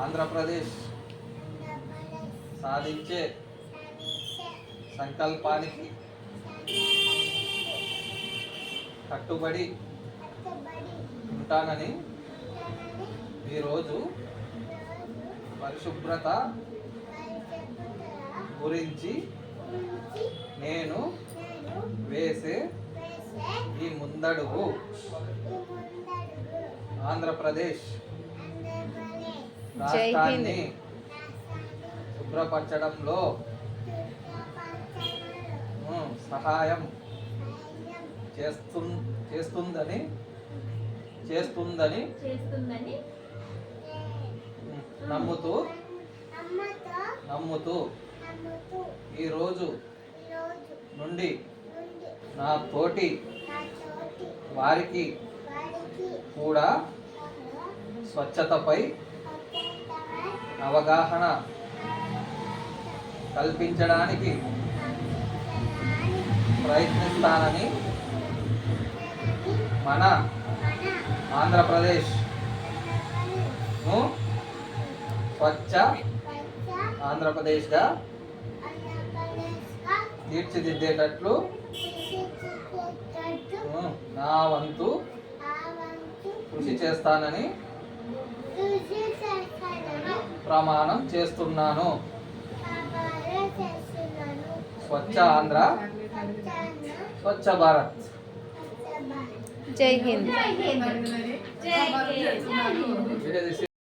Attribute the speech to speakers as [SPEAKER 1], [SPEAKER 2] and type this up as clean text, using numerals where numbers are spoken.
[SPEAKER 1] ఆంధ్రప్రదేశ్ సాధించే సంకల్పానికి కట్టుబడి ఉంటానని ఈరోజు పరిశుభ్రత గురించి నేను వేసే ఈ ముందడుగు ఆంధ్రప్రదేశ్ రాష్ట్రాన్ని శుభ్రపరచడంలో సహాయం చేస్తుందని నమ్ముతూ ఈ రోజు నుండి నా తోటి వారికి కూడా స్వచ్ఛతపై అవగాహన కల్పించడానికి ప్రయత్నిస్తానని మన ఆంధ్రప్రదేశ్ స్వచ్ఛ ఆంధ్రప్రదేశ్గా తీర్చిదిద్దేటట్లు నా వంతు కృషి చేస్తానని ప్రమాణం చేస్తున్నాను. స్వచ్ఛ ఆంధ్ర, స్వచ్ఛ భారత్.
[SPEAKER 2] జై హింద్.